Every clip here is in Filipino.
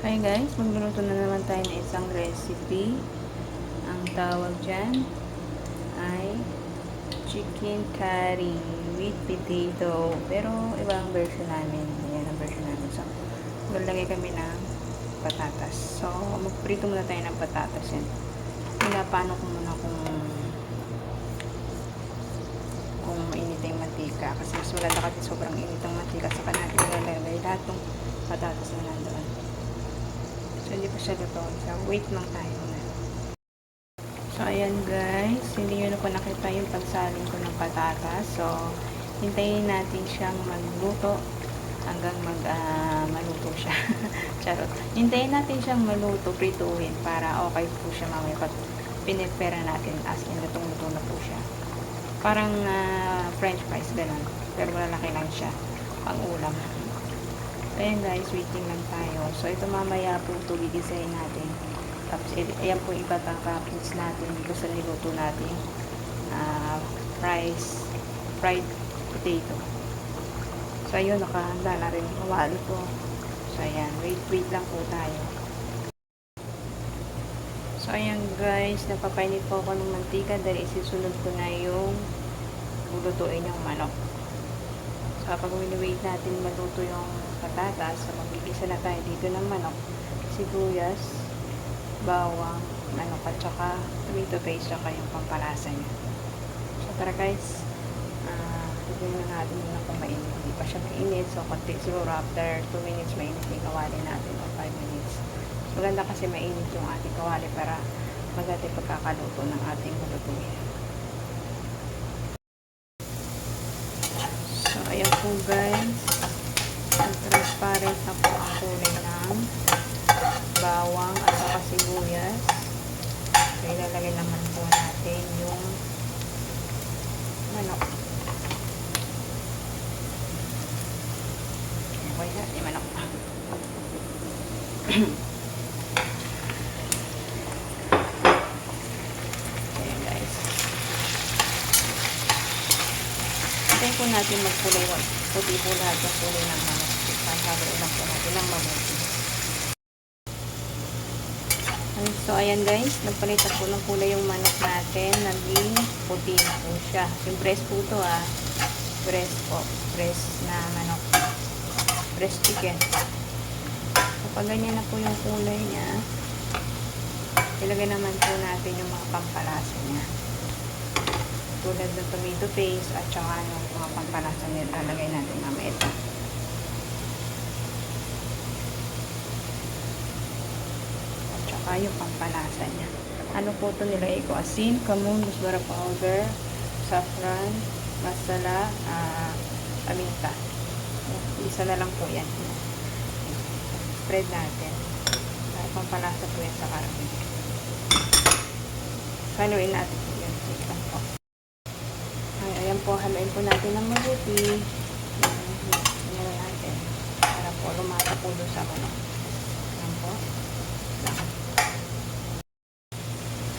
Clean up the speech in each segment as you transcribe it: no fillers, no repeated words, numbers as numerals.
Hi guys, magluluto na naman tayo ng isang recipe. Ang tawag dyan ay chicken curry with potato. Pero ibang version namin. Ayan ang version namin. So, maglalagay kami ng patatas. So, magprito muna tayo ng patatas yan. Pinapano ko muna kung mainit yung mantika. Kasi mas maganda kasi sobrang init ang mantika. Saka natin ilalagay lahat ng patatas na nandoon. So, hindi pa siya luto. So, wait lang tayo na. So, ayan guys. Hindi nyo na po nakita yung pagsaling ko ng patatas. So, hintayin natin siyang magluto hanggang maluto siya. Charot. Hintayin natin siyang maluto, prituhin para okay po siya mamaya pag pinipera natin as in lutong-luto na po siya. Parang french fries, ganun. Pero malalaki lang siya pang ulam. Ayan guys, waiting lang tayo. So, ito mamaya po ito gigisahin natin. Tapos, ayan po iba pang toppings natin dito sa niluto natin. Fried potato. So, ayun, nakahanda na rin yung kawali ko. So, ayan, wait lang po tayo. So, ayan guys, napapainit po ako ng mantika dahil isisunod ko na yung lulutuin yung manok. So, kapag wini-wait natin maluto yung patatas, so magigisa na tayo dito ng manok, sibuyas, bawang, manok at saka tomato paste, saka yung pampalasa niya. So, tara guys, tignan na natin muna kung mainit. Hindi pa siya mainit, so konti siguro after 2 minutes mainit yung kawali natin o 5 minutes. Maganda kasi mainit yung ating kawali para maganda pagkakaluto ng ating lulutuin. So, ayan po guys. Ang transparent na po ang kulay ng bawang at saka sibuyas. So, ilalagay naman po natin yung manok. Okay na, yung manok pa. Ayan guys. Hintayin po natin magkulay. Puti po lahat yung kulay ng manok. Haluin lang po natin ng mabuti. So, ayan guys, nagpalit po ng kulay yung manok natin. Naging puti na po siya. Yung breast po ito breast po. Breast na manok. Breast chicken. Kapag ganyan na po yung kulay niya, ilagay naman po natin yung mga pampalasa niya. Tulad ng tomato paste at saka yung mga pampalasa niya. Lalagay natin mamaya ito. Yung pampalasa niya. Ano po ito nilagay ko? Asin, kamon, musbara powder, saffron, masala, paminta. Isa na lang po yan. Spread natin. Para pampalasa po yan sa karne. Haluin natin po yan. Ayan po, haluin po natin ng mabuti. Haluin natin. Para po lumata po doon sa manok. Ayan po.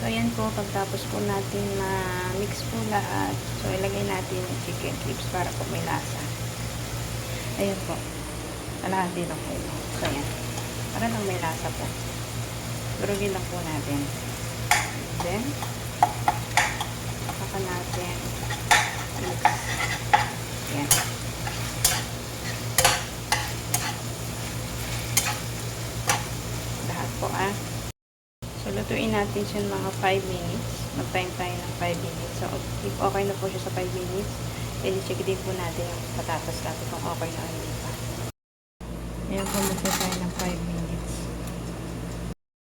So, ayan po, pagtapos po natin ma-mix po lahat, so, ilagay natin yung chicken cubes para po may lasa. Ayan po. Kalahati lang po ito. So, ayan. Para lang may lasa po. Durugin lang po natin. Then, saka natin mix. Ayan. Lahat po, So, lutuin natin siya mga 5 minutes. Mag-time tayo ng 5 minutes. So, if okay na po siya sa 5 minutes, i-check din po natin yung patatas natin kung okay na o hindi pa. Ayan po, luto tayo ng 5 minutes.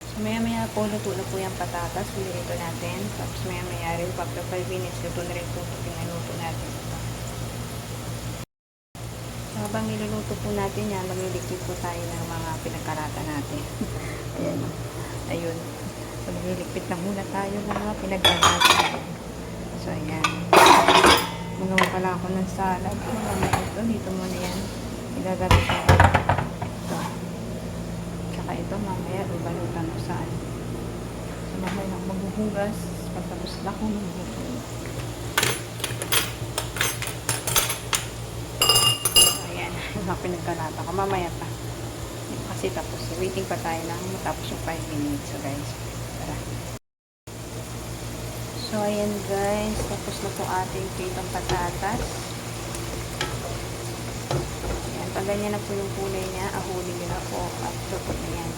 So, maya-maya po, luto na po yung patatas. Pinirito natin. Tapos, maya-maya rin po, after 5 minutes, luto na rin po yung naluto natin. So, habang niluluto po natin yan, magliligpit po tayo ng mga pinagkarata natin. Ayan. Ayun. So, magliligpit lang muna tayo ng mga pinagkarata. So, ayan. Magawa pala ako ng salad. Ito, dito muna yan. Ilagay ko. Ito. Tsaka ito, mamaya, ibalutan ko saan. So, mamaya lang maghuhugas. Pagtapos na ako maghuhugas. So, ayan. Yung pinagkarata ko. Mamaya pa. kasi tapos waiting pa tayo ng matapos yung 5 minutes. So guys, tara. So ayan guys, tapos na po ating pritong patatas. Ayan, pag ganyan na po yung kulay niya, ahulin nyo na po at tupot na yan.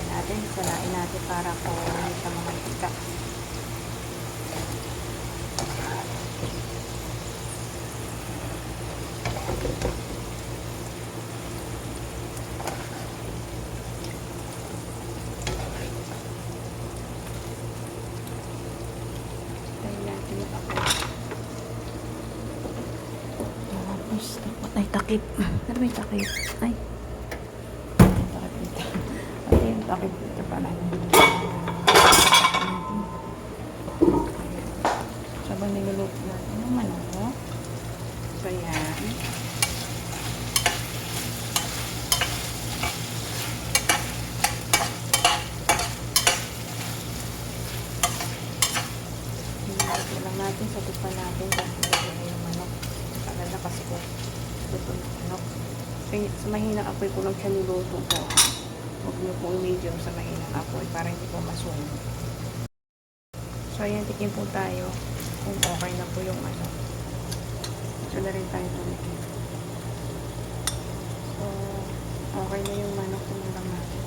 Ayan natin, salain natin para po hindi siya mamantika. Ay, takip. Ano may takip? Ay. Ay, takip dito. Ay, yung takip dito pala. Sabang niluluto natin yung manok. So yan. Hinahit lang natin sa tupan natin kung hindi na yung manok. Tagal na kasi ko luto ng manok. Sa mahinang apoy ko lang siya niluto po. Huwag niyo po i-medium sa mahinang apoy para hindi po masunog. So ayan, tikim po tayo kung okay na po yung manok. So na rin tayo tumikim. So okay na yung manok, tumulong natin.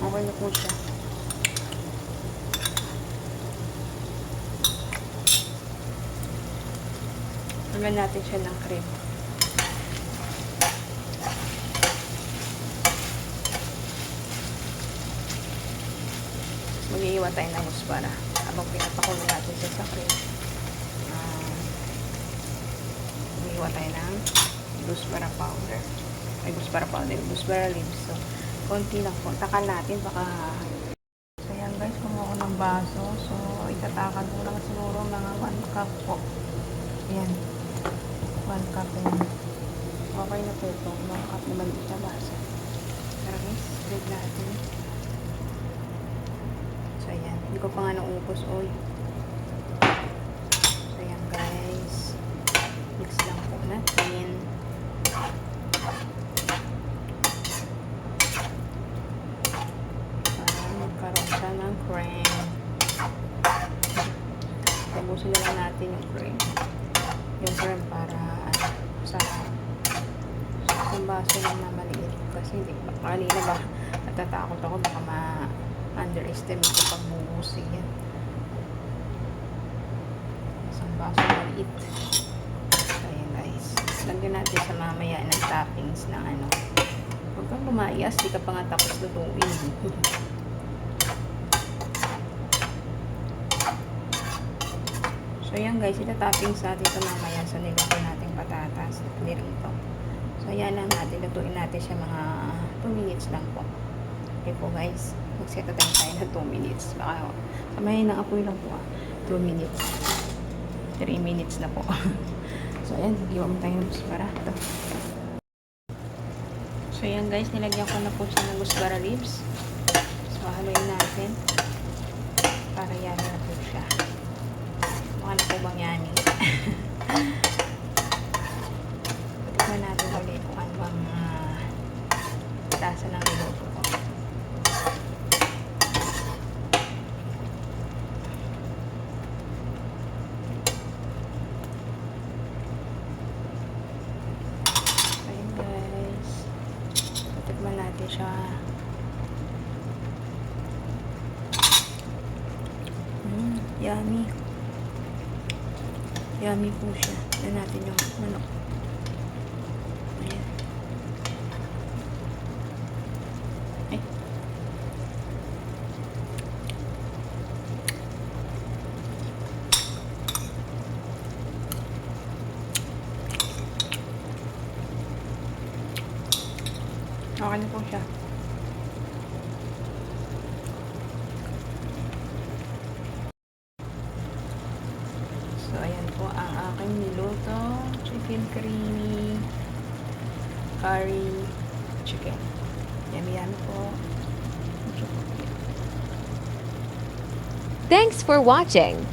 Okay na po siya. Lagyan natin siya ng cream. Mag-iiwan tayo ng guspara habang pinapakulo natin siya sa cream. Mag-iiwan tayo ng guspara powder. Ay, guspara powder, guspara leaves. So, konti lang po. Takal natin, baka... So, yan guys, kumuha ko ng baso. So, itatakan ko lang siguro mga 1 cup po. Ayan. 1 cup yan. Okay na po ito. 1 cup naman dito basa. Tara guys, spread natin. So ayan. Hindi ko pa nga naubos oil. So ayan guys. Mix lang po natin. Para magkaroon siya ng cream. Tabusin na lang natin yung cream. Yung cream para sa isang baso lang na maliit kasi hindi ba kanina ba natatakot ako baka ma-underestimate ko pag bubusin yan. Isang baso maliit. So ayan guys, lagyan natin sa mamaya ng toppings ng ano. Huwag kang lumayas, di ka pa nga tapos lutuin. So ayan guys, ita-toppings natin ito mamaya sa niluto nating patatas at nirito. So ayan lang natin, lutuin natin siya mga 2 minutes lang po. Okay po guys, mag-set tayo ng 2 minutes. Baka samayin ng apoy lang po 2 minutes. 3 minutes na po. So ayan, iwan mo tayo ng guspara. Ito. So ayan guys, nilagyan ko na po siya ng guspara leaves. So haluin natin para yan na po siya. Mukha na po bang yani? Patikman natin ulit kung ano bang lasa ng niluto ko. Ayun guys. Patikman natin siya. Yummy. Yummy po siya. Yan natin yung manok. Ayan. Ay. Okay na po siya. So, ayan po ang aking niluto. Chicken creamy curry chicken. Yummy po. Thanks for watching.